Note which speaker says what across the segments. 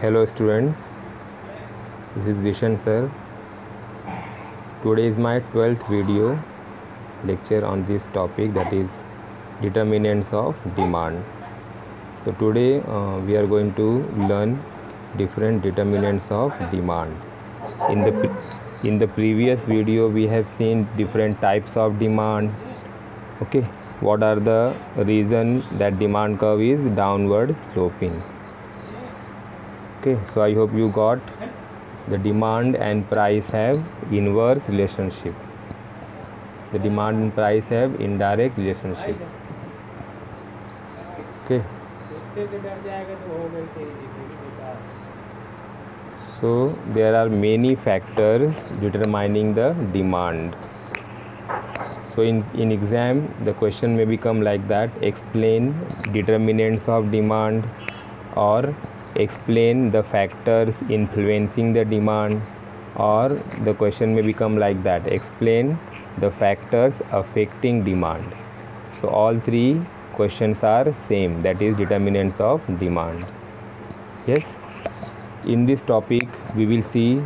Speaker 1: Hello students, this is Vishan sir. Today is my 12th video lecture on this topic, that is determinants of demand. So today we are going to learn different determinants of demand. In the previous video we have seen different types of demand. Okay, what are the reason that demand curve is downward sloping. Okay, so I hope you got the demand and price have inverse relationship. The demand and price have indirect relationship. Okay. So there are many factors determining the demand. So in exam the question may become like that: explain determinants of demand, or explain the factors influencing the demand, or the question may become like that: explain the factors affecting demand. So all three questions are same, that is determinants of demand. Yes, in this topic we will see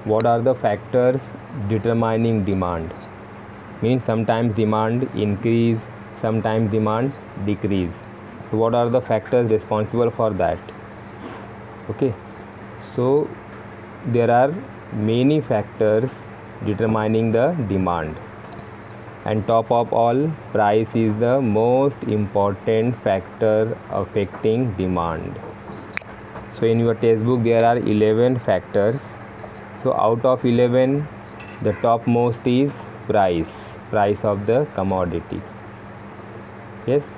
Speaker 1: what are the factors determining demand. Means sometimes demand increase, sometimes demand decrease. So what are the factors responsible for that? Okay, so there are many factors determining the demand, and top of all, price is the most important factor affecting demand. So in your textbook there are 11 factors. So out of 11, the topmost is price of the commodity. Yes,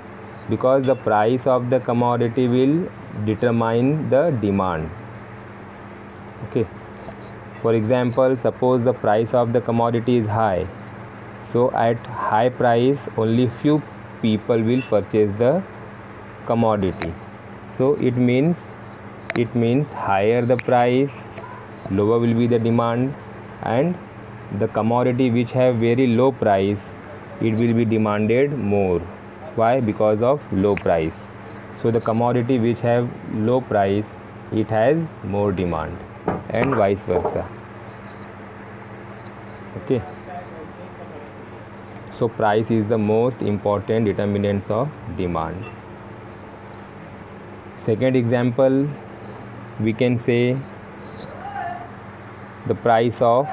Speaker 1: because the price of the commodity will determine the demand. Okay, for example, suppose the price of the commodity is high, so at high price only few people will purchase the commodity. So it means higher the price, lower will be the demand, and the commodity which have very low price, it will be demanded more. Why? Because of low price. So the commodity which have low price, it has more demand, and vice versa. Okay, so price is the most important determinants of demand. Second example, we can say the price of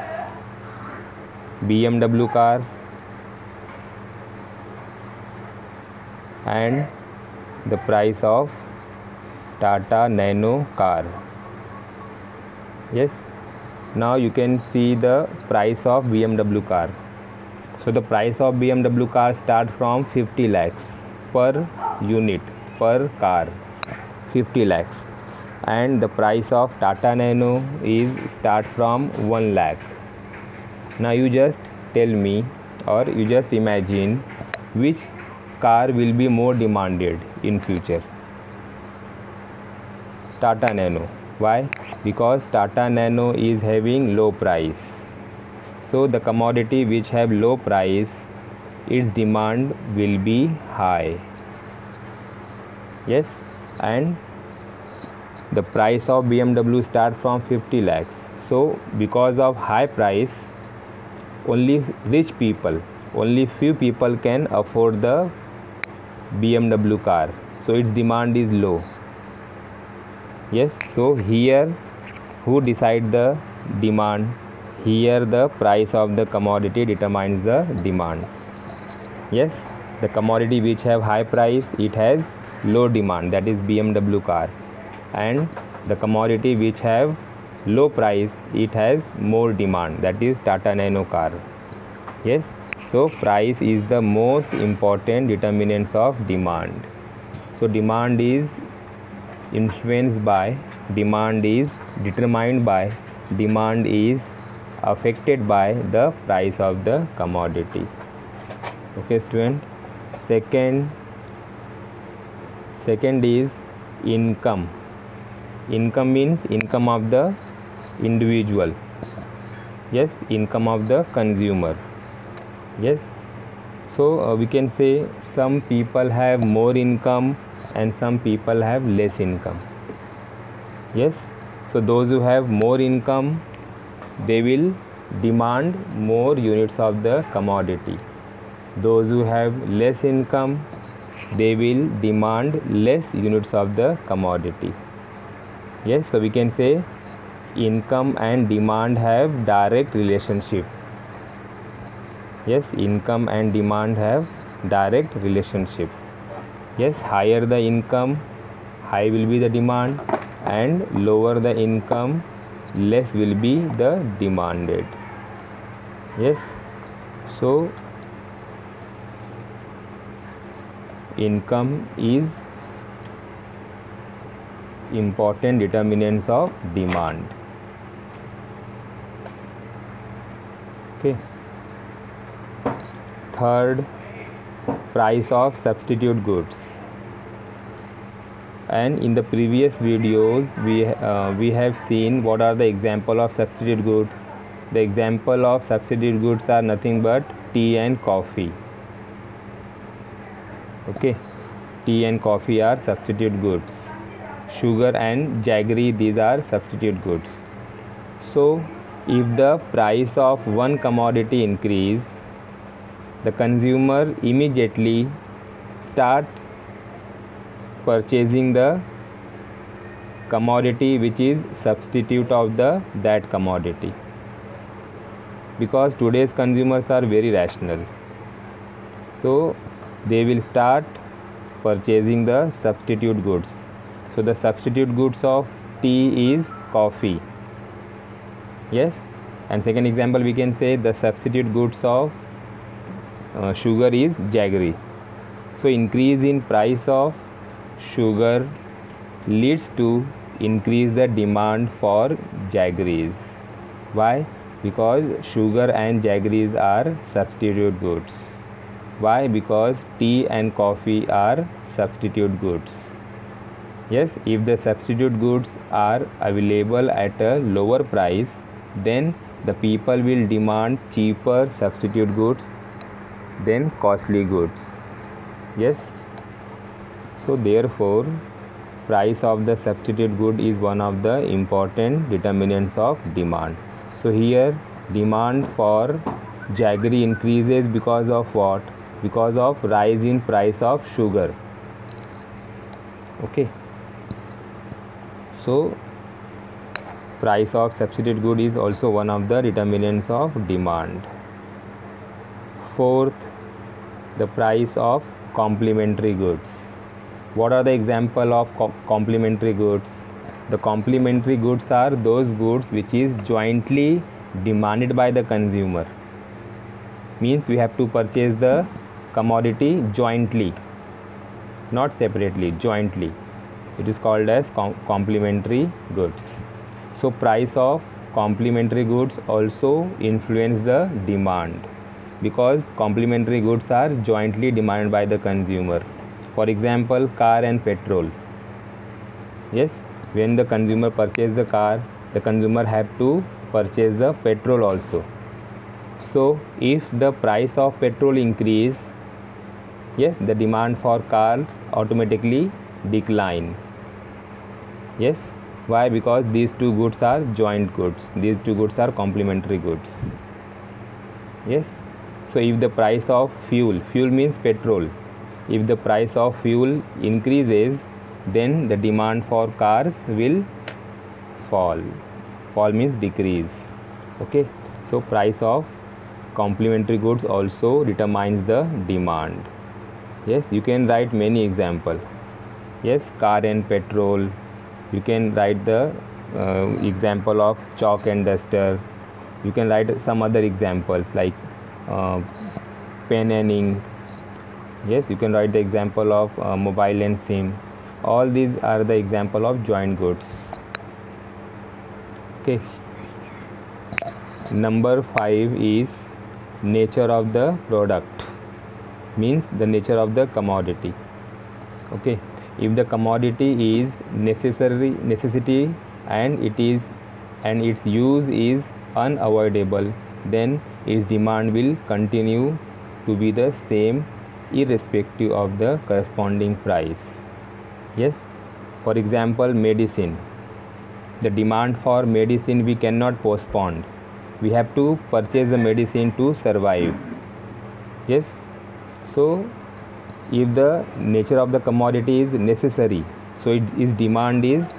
Speaker 1: BMW car and the price of Tata Nano car. Yes, now you can see the price of BMW car. So the price of BMW car start from 50 lakhs per unit, per car, 50 lakhs, and the price of Tata Nano is start from 1 lakh. Now you just tell me, or you just imagine, which car will be more demanded in future? Tata Nano. Why? Because Tata Nano is having low price. So the commodity which have low price, its demand will be high. Yes, and the price of BMW start from 50 lakhs. So because of high price, only rich people, only few people can afford the BMW car, so its demand is low. Yes, so here who decide the demand? Here the price of the commodity determines the demand. Yes, the commodity which have high price, it has low demand, that is BMW car, and the commodity which have low price, it has more demand, that is Tata Nano car. Yes, so price is the most important determinants of demand. So demand is influenced by, demand is determined by, demand is affected by the price of the commodity. Okay student, second is income. Income means income of the individual. Yes, income of the consumer. Yes, so we can say some people have more income and some people have less income. Yes, so those who have more income, they will demand more units of the commodity. Those who have less income, they will demand less units of the commodity. Yes, so we can say income and demand have direct relationship. Yes, income and demand have direct relationship. Yes, higher the income, high will be the demand, and lower the income, less will be the demanded. Yes, so income is important determinants of demand. Okay. Third, price of substitute goods. And in the previous videos we have seen what are the example of substitute goods. The example of substitute goods are nothing but tea and coffee. Okay, tea and coffee are substitute goods. Sugar and jaggery, these are substitute goods. So if the price of one commodity increase, the consumer immediately starts purchasing the commodity which is substitute of that commodity, because today's consumers are very rational. So they will start purchasing the substitute goods. So the substitute goods of tea is coffee. Yes, and second example we can say the substitute goods of sugar is jaggery. So increase in price of sugar leads to increase the demand for jaggeries. Why? Because sugar and jaggeries are substitute goods. Why? Because tea and coffee are substitute goods. Yes, if the substitute goods are available at a lower price, then the people will demand cheaper substitute goods than costly goods. Yes, so therefore price of the substitute good is one of the important determinants of demand. So here demand for jaggery increases because of what? Because of rise in price of sugar. Okay, so price of substitute good is also one of the determinants of demand. Fourth, the price of complementary goods. What are the example of complementary goods? The complementary goods are those goods which is jointly demanded by the consumer. Means we have to purchase the commodity jointly, not separately, jointly. It is called as complementary goods. So price of complementary goods also influence the demand, because complementary goods are jointly demanded by the consumer. For example, car and petrol. Yes, when the consumer purchase the car, the consumer have to purchase the petrol also. So if the price of petrol increase, yes, the demand for car automatically decline. Yes, why? Because these two goods are joint goods. These two goods are complementary goods. Yes, so if the price of fuel means petrol, if the price of fuel increases, then the demand for cars will fall. Fall means decrease. Okay, so price of complementary goods also determines the demand. Yes, you can write many examples. Yes, car and petrol. You can write the example of chalk and duster. You can write some other examples like pen and ink. Yes, you can write the example of mobile and SIM. All these are the example of joint goods. Okay. Number 5 is nature of the product, means the nature of the commodity. Okay, if the commodity is necessity and its use is unavoidable, then its demand will continue to be the same irrespective of the corresponding price. Yes, for example, medicine. the demand for medicine we cannot postpone. We have to purchase the medicine to survive. Yes. So if the nature of the commodity is necessary, so its demand is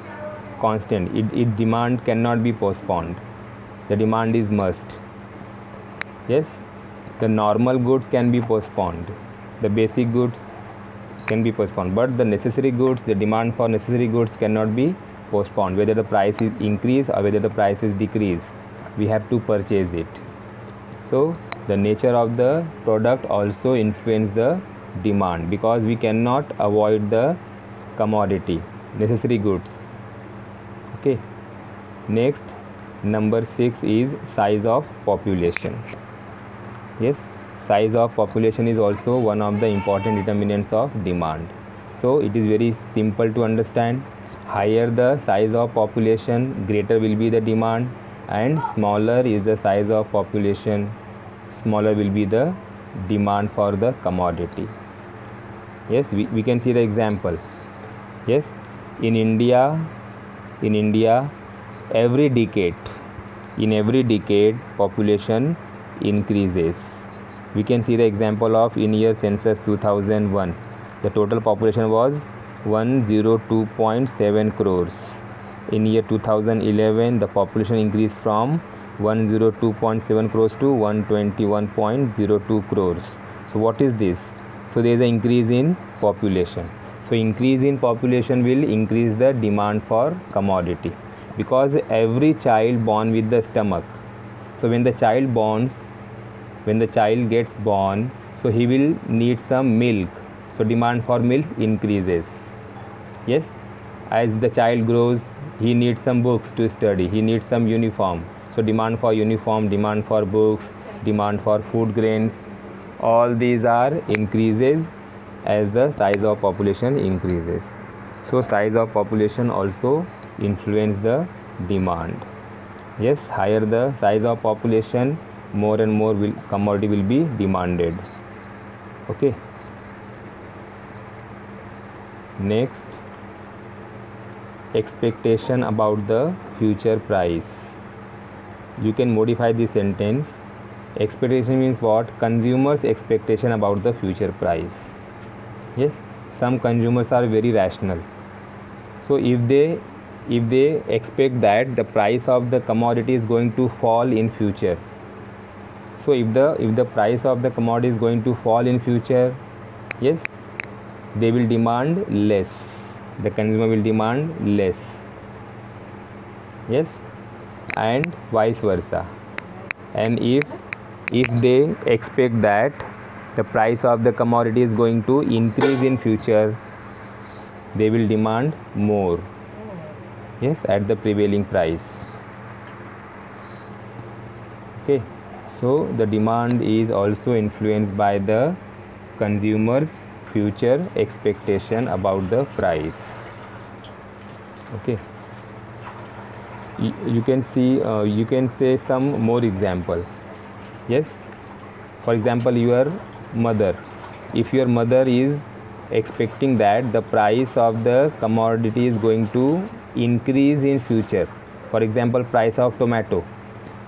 Speaker 1: constant. Its demand cannot be postponed. The demand is must. Yes. The normal goods can be postponed. The basic goods can be postponed, but the necessary goods, the demand for necessary goods cannot be postponed. Whether the price is increase or whether the price is decrease, we have to purchase it. So the nature of the product also influence the demand, because we cannot avoid the commodity, necessary goods. Okay. Next, number 6 is size of population. Yes, size of population is also one of the important determinants of demand. So it is very simple to understand. Higher the size of population, greater will be the demand, and smaller is the size of population, smaller will be the demand for the commodity. Yes, we can see the example. Yes, in India, every decade population increases. We can see the example of in year census 2001, the total population was 102.7 crores. In year 2011, the population increased from 102.7 crores to 121.02 crores. So what is this? So there is an increase in population. So increase in population will increase the demand for commodity, because every child born with the stomach, so when the child gets born, so he will need some milk, so demand for milk increases. Yes, as the child grows, he needs some books to study, he needs some uniform, so demand for uniform, demand for books, demand for food grains, all these are increases as the size of population increases. So size of population also influence the demand. Yes, higher the size of population, more and more commodity will be demanded. Okay. Next, expectation about the future price. You can modify this sentence. Expectation means what? Consumers' expectation about the future price. Yes, some consumers are very rational. So if they expect that the price of the commodity is going to fall in future, so if the price of the commodity is going to fall in future, yes, they will demand less, the consumer will demand less. Yes, and vice versa. And if they expect that the price of the commodity is going to increase in future, they will demand more. Yes, at the prevailing price. Okay, so the demand is also influenced by the consumer's future expectation about the price. Okay, you can see you can say some more example. Yes, for example, your mother, if your mother is expecting that the price of the commodity is going to increase in future, for example, price of tomato,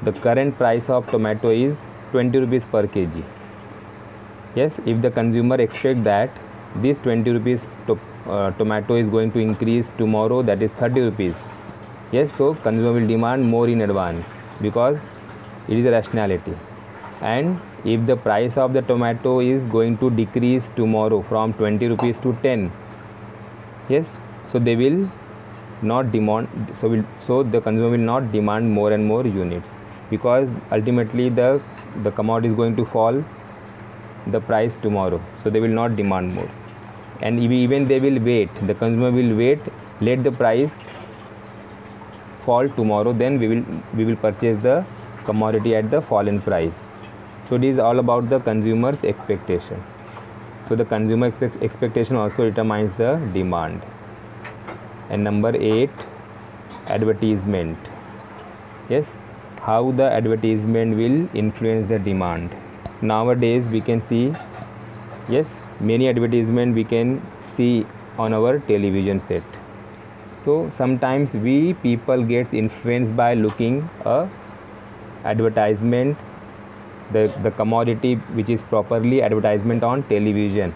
Speaker 1: the current price of tomato is 20 rupees per kg. Yes, if the consumer expect that this 20 rupees tomato is going to increase tomorrow, that is 30 rupees. Yes, so consumer will demand more in advance, because it is a rationality. And if the price of the tomato is going to decrease tomorrow from 20 rupees to 10, yes, so they will not demand, so the consumer will not demand more and more units, because ultimately the commodity is going to fall the price tomorrow, so they will not demand more. And even they will wait, the consumer will wait, let the price fall tomorrow, then we will purchase the commodity at the fallen price. So it is all about the consumer's expectation. So the consumer expectation also determines the demand. And number 8, advertisement. Yes, how the advertisement will influence the demand. Nowadays we can see, yes, many advertisement we can see on our television set. So sometimes we people gets influenced by looking a advertisement, the commodity which is properly advertisement on television.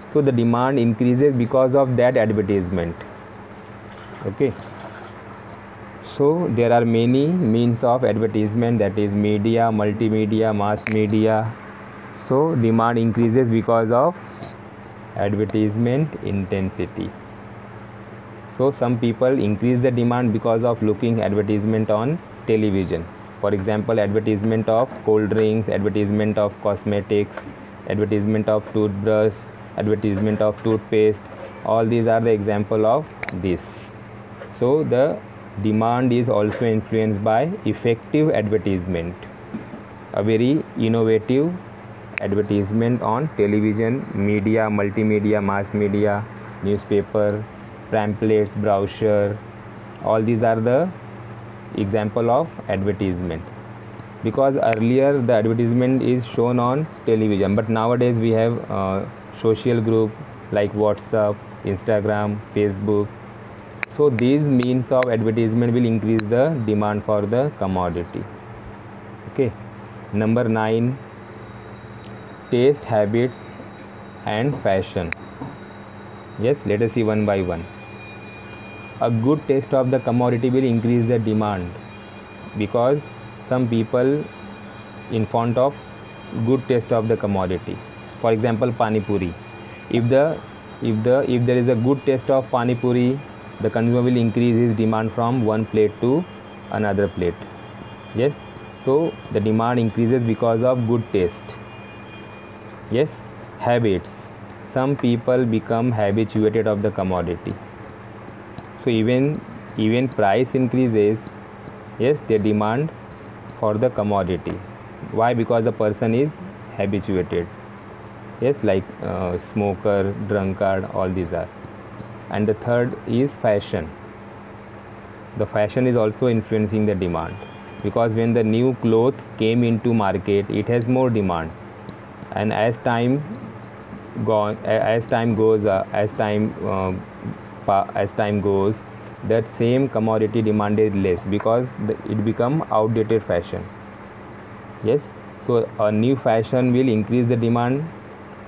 Speaker 1: So the demand increases because of that advertisement. Okay. So there are many means of advertisement, that is media, multimedia, mass media. So demand increases because of advertisement intensity. So some people increase the demand because of looking advertisement on television. For example, advertisement of cold drinks, advertisement of cosmetics, advertisement of toothbrush, advertisement of toothpaste. All these are the example of this. So the demand is also influenced by effective advertisement. A very innovative advertisement on television, media, multimedia, mass media, newspaper, pamphlets, brochure. All these are the example of advertisement, because earlier the advertisement is shown on television, but nowadays we have social group like WhatsApp, Instagram, Facebook. So these means of advertisement will increase the demand for the commodity. Okay. Number 9, taste, habits and fashion. Yes, let us see one by one. A good taste of the commodity will increase the demand, because some people in front of good taste of the commodity. For example, pani puri. If there is a good taste of pani puri, the consumer will increase his demand from one plate to another plate. Yes, so the demand increases because of good taste. Yes, habits. Some people become habituated of the commodity. So even price increases, yes, the demand for the commodity. Why? Because the person is habituated. Yes, like smoker, drunkard, all these are. And the third is fashion. The fashion is also influencing the demand, because when the new cloth came into market, it has more demand, and as time goes, that same commodity demand is less, because it become outdated fashion. Yes, so a new fashion will increase the demand,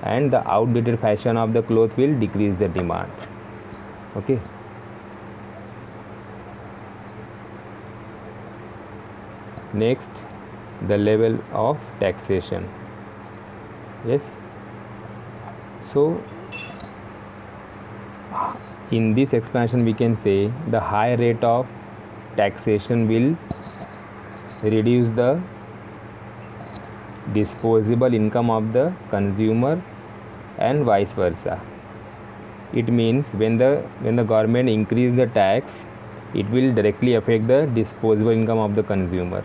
Speaker 1: and the outdated fashion of the cloth will decrease the demand. Okay. Next, the level of taxation. Yes, so in this explanation we can say the high rate of taxation will reduce the disposable income of the consumer and vice versa. It means when the government increase the tax, it will directly affect the disposable income of the consumer.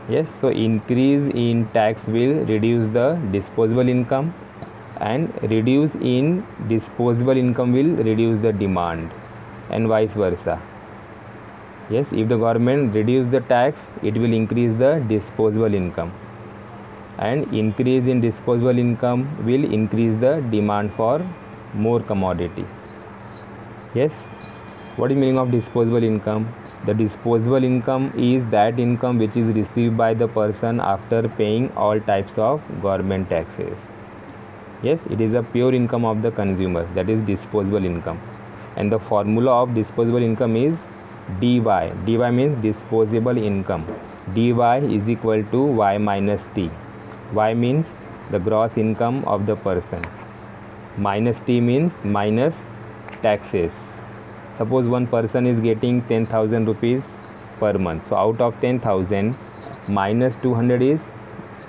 Speaker 1: Yes, so increase in tax will reduce the disposable income, and reduce in disposable income will reduce the demand, and vice versa. Yes, if the government reduce the tax, it will increase the disposable income, and increase in disposable income will increase the demand for more commodity. Yes, what is meaning of disposable income? The disposable income is that income which is received by the person after paying all types of government taxes. Yes, it is a pure income of the consumer, that is disposable income. And the formula of disposable income is dy. Dy means disposable income. dy is equal to y minus t. Y means the gross income of the person. Minus t means minus taxes. Suppose one person is getting 10,000 rupees per month. So out of 10,000, minus 200 is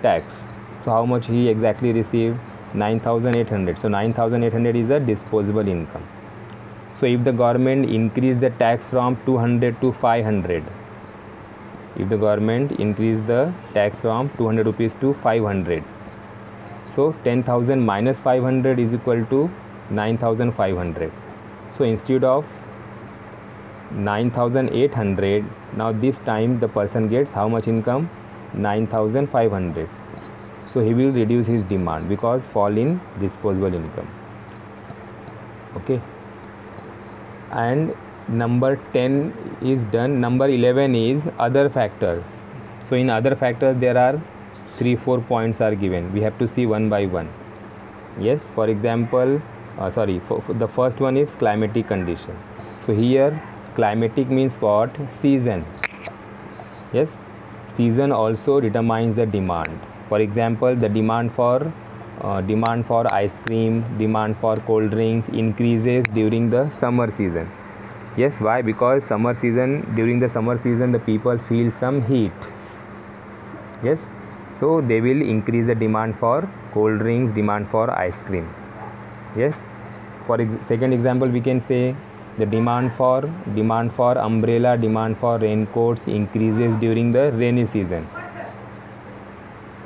Speaker 1: tax. So how much he exactly received? 9,800. So 9,800 is a disposable income. So if the government increase the tax from 200 to 500, if the government increase the tax from 200 rupees to 500, so 10,000 minus 500 is equal to 9,500. So instead of 9,800, now this time the person gets how much income? 9,500. So he will reduce his demand because fall in disposable income. Okay. and number 10 is done. Number 11 is other factors. So in other factors there are 3-4 points are given. We have to see one by one. Yes, for example, for the first one is climatic condition. So here climatic means what? Season. Yes, season also determines the demand. For example, the demand for ice cream, demand for cold drinks increases during the summer season. Yes, why? Because during the summer season the people feel some heat. Yes, so they will increase the demand for cold drinks, demand for ice cream. Yes, for second example we can say the demand for umbrella, demand for raincoats increases during the rainy season.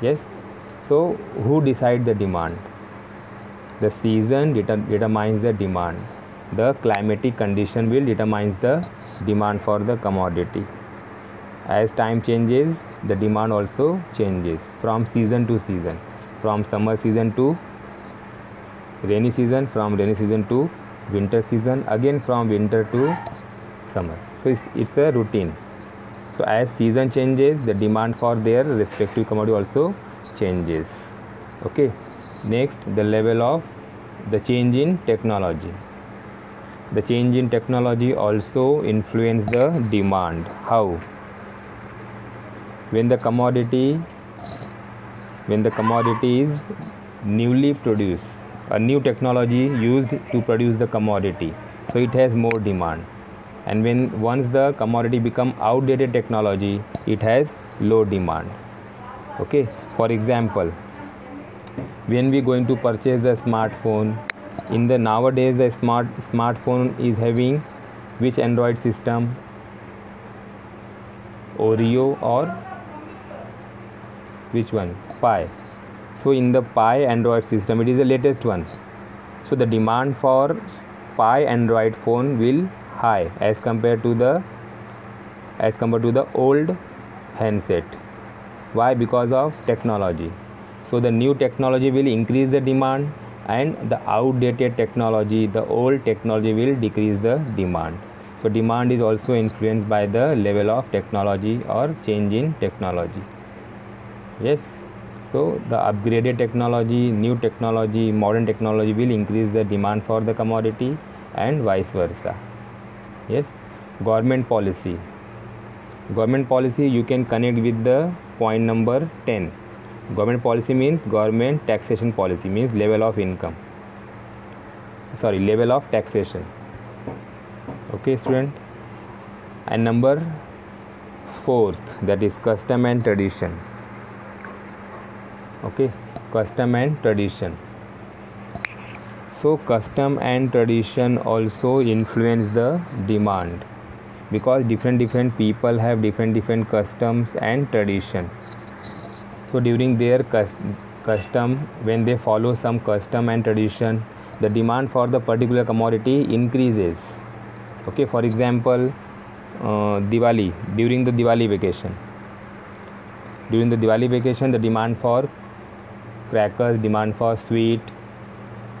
Speaker 1: Yes, so who decide the demand? The season determines the demand. The climatic condition will determines the demand for the commodity. As time changes, the demand also changes from season to season, from summer season to rainy season, from rainy season to winter season, again from winter to summer. So it's a routine. So as season changes, the demand for their respective commodity also changes. Okay, next, the level of the change in technology. The change in technology also influence the demand. How? When the commodity is newly produced, a new technology used to produce the commodity, so it has more demand. And once the commodity become outdated technology, it has low demand. Okay, for example, when we going to purchase a smartphone, in the nowadays the smartphone is having which Android system? Oreo or which one? Pi. So in the Pi Android system, it is the latest one. So the demand for Pi Android phone will high as compared to the old handset. Why? Because of technology. So the new technology will increase the demand, and the outdated technology, the old technology, will decrease the demand. So demand is also influenced by the level of technology or change in technology. Yes, so the upgraded technology, new technology, modern technology will increase the demand for the commodity and vice versa. Yes, government policy you can connect with the point number 10. Government policy means government taxation policy, means level of taxation. Okay, student. And number 4th, that is custom and tradition. Okay, custom and tradition. So custom and tradition also influence the demand, because different people have different customs and tradition. So during their custom, when they follow some custom and tradition, the demand for the particular commodity increases. Okay, for example, Diwali, during the Diwali vacation, the demand for crackers, demand for sweet,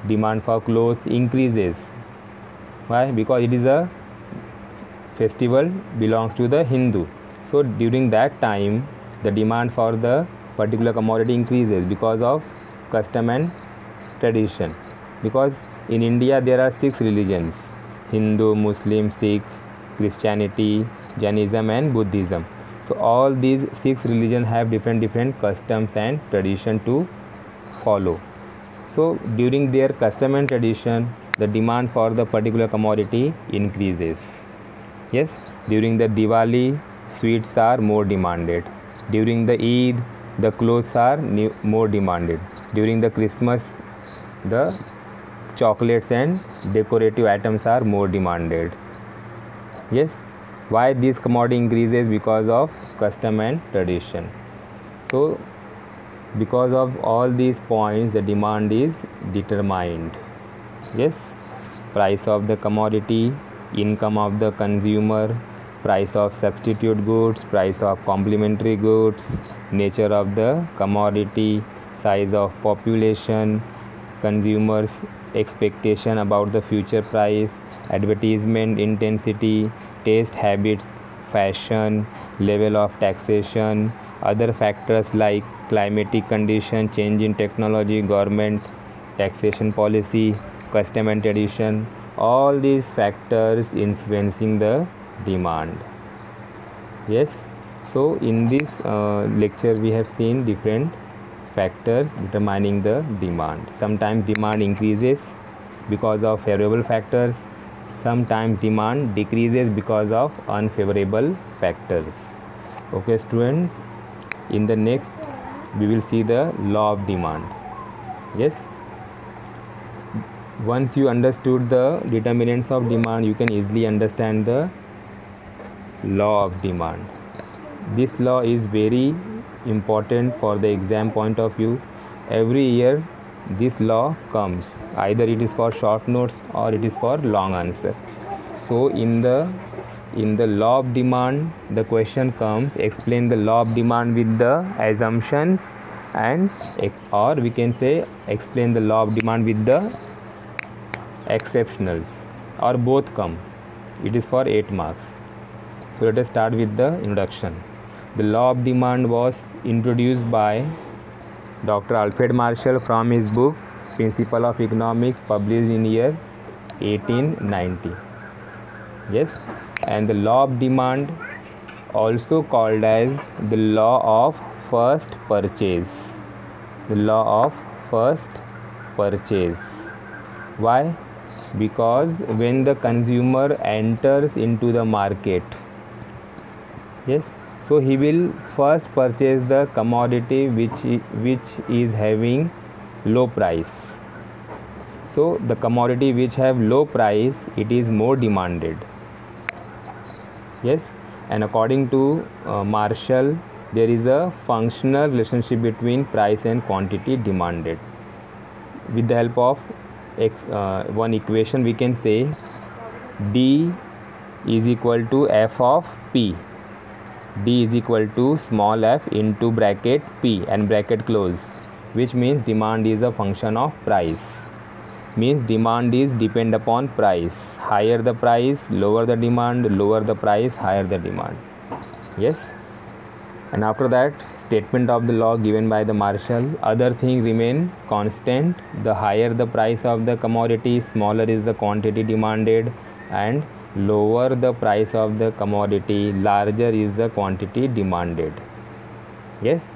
Speaker 1: demand for clothes increases. Why? Because it is a festival belongs to the Hindu. So during that time, the demand for the particular commodity increases because of custom and tradition. Because in India there are 6 religions: Hindu, Muslim, Sikh, Christianity, Jainism and Buddhism. So all these 6 religions have different customs and tradition to follow. So during their custom and tradition, the demand for the particular commodity increases. Yes, during the Diwali, sweets are more demanded. During the Eid, the clothes are more demanded. During the Christmas, the chocolates and decorative items are more demanded. Yes, why this commodity increases? Because of custom and tradition. So because of all these points, the demand is determined. Yes, price of the commodity, income of the consumer, price of substitute goods, price of complementary goods, nature of the commodity, size of population, consumers' expectation about the future price, advertisement intensity, taste habits, fashion, level of taxation, other factors like climatic condition, change in technology, government taxation policy, custom and tradition, all these factors influencing the demand. Yes, so in this lecture we have seen different factors determining the demand. Sometimes demand increases because of favorable factors, sometimes demand decreases because of unfavorable factors. Okay students, in the next we will see the law of demand. Yes, once you understood the determinants of demand, you can easily understand the law of demand. This law is very important for the exam point of view. Every year this law comes, either it is for short notes or it is for long answer. So in the law of demand, the question comes, explain the law of demand with the assumptions, and or we can say explain the law of demand with the exceptionals, or both come. It is for 8 marks. So let us start with the introduction. The law of demand was introduced by Dr. Alfred Marshall from his book Principle of Economics, published in year 1890. Yes, and the law of demand, also called as the law of first purchase. The law of first purchase. Why? Because when the consumer enters into the market, yes, so he will first purchase the commodity which is having low price. So the commodity which have low price, it is more demanded. Yes, and according to Marshall, there is a functional relationship between price and quantity demanded. With the help of one equation, we can say D is equal to F of P. D is equal to small f into bracket P and bracket close, which means demand is a function of price. Means demand is depend upon price. Higher the price, lower the demand, lower the price, higher the demand. Yes, and after that statement of the law given by the Marshall, other things remain constant. The higher the price of the commodity, smaller is the quantity demanded, and lower the price of the commodity, larger is the quantity demanded. Yes,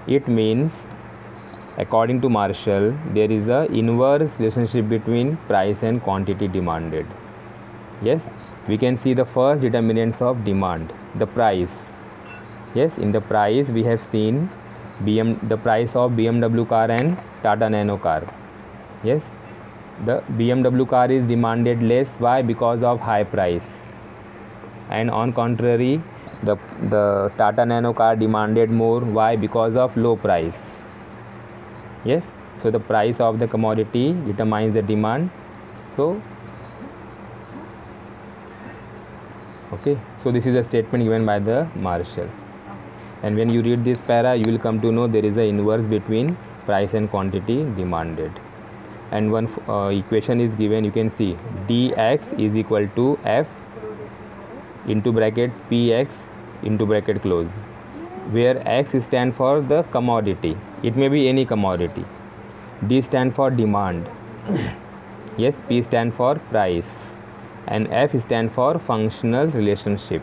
Speaker 1: it means according to Marshall, there is a inverse relationship between price and quantity demanded. Yes, we can see the first determinants of demand, the price. Yes, in the price we have seen the price of BMW car and Tata Nano car. Yes, the BMW car is demanded less. Why? Because of high price. And on contrary, the Tata Nano car demanded more. Why? Because of low price. Yes, so the price of the commodity determines the demand. So okay, so this is a statement given by the Marshall. And when you read this para, you will come to know there is an inverse between price and quantity demanded. And one equation is given, you can see dx is equal to f into bracket px into bracket close, where x stand for the commodity, it may be any commodity, d stand for demand, yes, p stand for price, and f stand for functional relationship.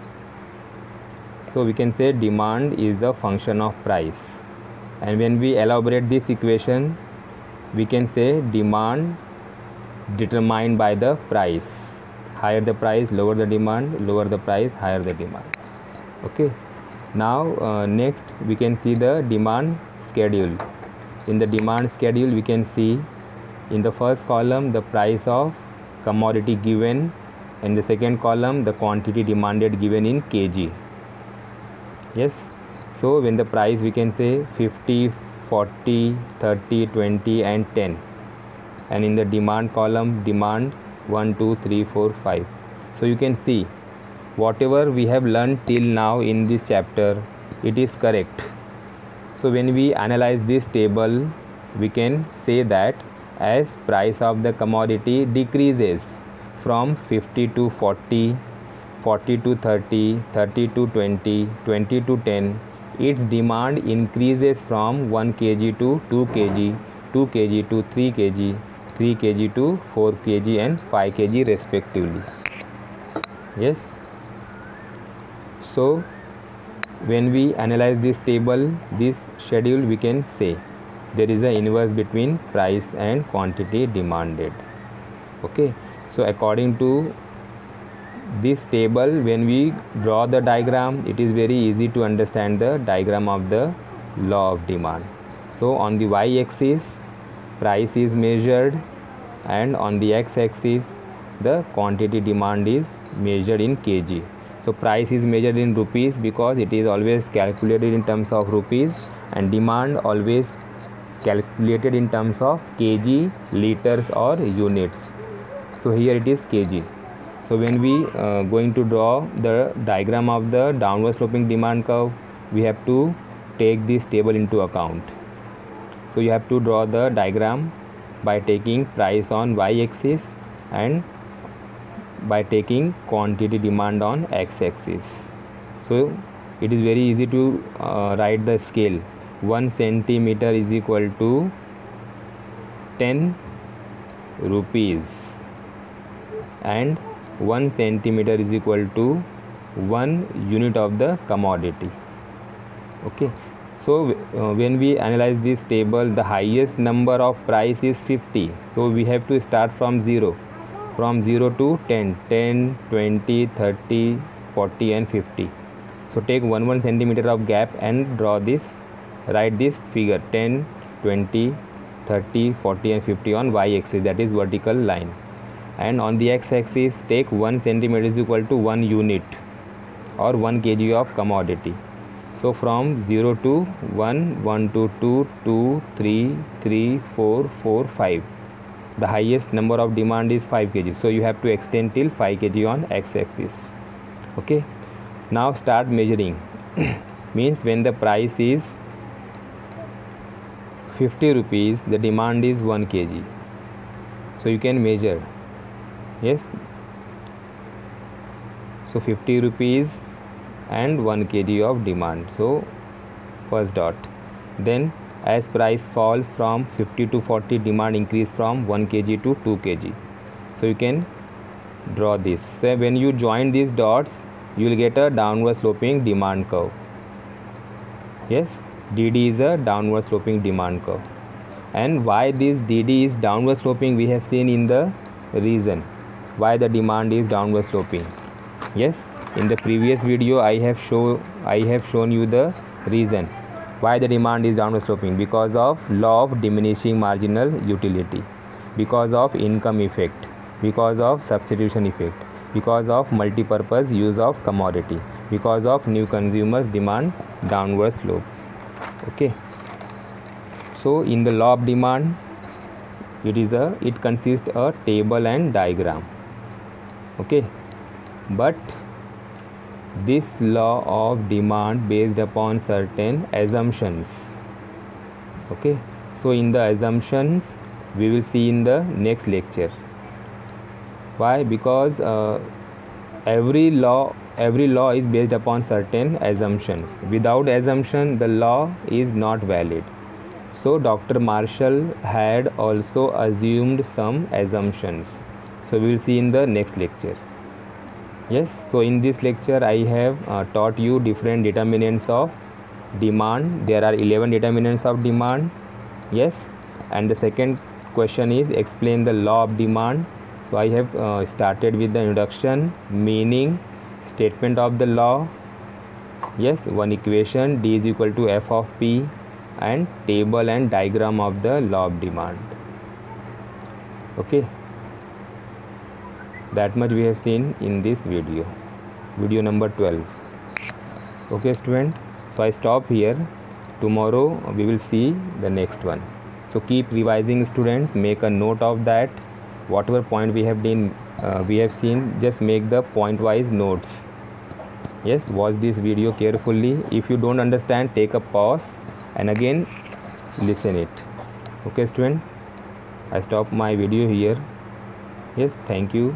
Speaker 1: So we can say demand is the function of price. And when we elaborate this equation, we can say demand determined by the price. Higher the price, lower the demand, lower the price, higher the demand. Okay, now next we can see the demand schedule. In the demand schedule, we can see in the first column the price of commodity given, in the second column the quantity demanded given in kg. Yes, so when the price, we can say 50, 40, 30, 20 and 10, and in the demand column demand 1, 2, 3, 4, 5. So you can see whatever we have learned till now in this chapter, it is correct. So when we analyze this table, we can say that as price of the commodity decreases from 50 to 40, 40 to 30, 30 to 20, 20 to 10, its demand increases from 1 kg to 2 kg, 2 kg to 3 kg, 3 kg to 4 kg and 5 kg respectively. Yes. So when we analyze this table, this schedule, we can say there is an inverse between price and quantity demanded. Okay, so according to this table, when we draw the diagram, it is very easy to understand the diagram of the law of demand. So on the y-axis price is measured, and on the x-axis the quantity demand is measured in kg. So price is measured in rupees because it is always calculated in terms of rupees, and demand always calculated in terms of kg, liters or units. So here it is kg. So when we going to draw the diagram of the downward sloping demand curve, we have to take this table into account. So you have to draw the diagram by taking price on y-axis and by taking quantity demand on x-axis. So it is very easy to write the scale. 1 centimeter is equal to 10 rupees and 1 centimeter is equal to 1 unit of the commodity. Okay, so when we analyze this table, the highest number of price is 50. So we have to start from 0 to 10, 10, 20, 30, 40 and 50. So take 1 centimeter of gap and draw this, write this figure 10, 20, 30, 40 and 50 on y-axis, that is vertical line. And on the x-axis take 1 centimeter is equal to 1 unit or 1 kg of commodity. So from 0 to 1, 1 to 2, 2, 3, 3, 4, 4, 5. The highest number of demand is 5 kg. So you have to extend till 5 kg on x-axis. Okay. Now start measuring. Means when the price is 50 rupees, the demand is 1 kg. So you can measure. Yes. So 50 rupees and 1 kg of demand. So first dot. Then as price falls from 50 to 40, demand increase from 1 kg to 2 kg. So you can draw this. So when you join these dots, you will get a downward sloping demand curve. Yes, DD is a downward sloping demand curve. And why this DD is downward sloping, we have seen in the reason why the demand is downward sloping. Yes, in the previous video I have shown you the reason why the demand is downward sloping, because of law of diminishing marginal utility, because of income effect, because of substitution effect, because of multi-purpose use of commodity, because of new consumers demand downward slope. Okay, so in the law of demand, it consists a table and diagram. Okay, but this law of demand based upon certain assumptions. Okay, so in the assumptions we will see in the next lecture. Why? Because every law is based upon certain assumptions. Without assumption, the law is not valid. So Dr. Marshall had also assumed some assumptions. So we will see in the next lecture. Yes, so in this lecture I have taught you different determinants of demand. There are 11 determinants of demand. Yes, and the second question is explain the law of demand. So I have started with the introduction, meaning, statement of the law. Yes, one equation, D is equal to F of P, and table and diagram of the law of demand. Okay, that much we have seen in this video number 12. Okay student, so I stop here. Tomorrow we will see the next one. So keep revising students, make a note of that. Whatever point we have seen, just make the point wise notes. Yes, watch this video carefully. If you don't understand, take a pause and again listen it. Okay student, I stop my video here. Yes, thank you.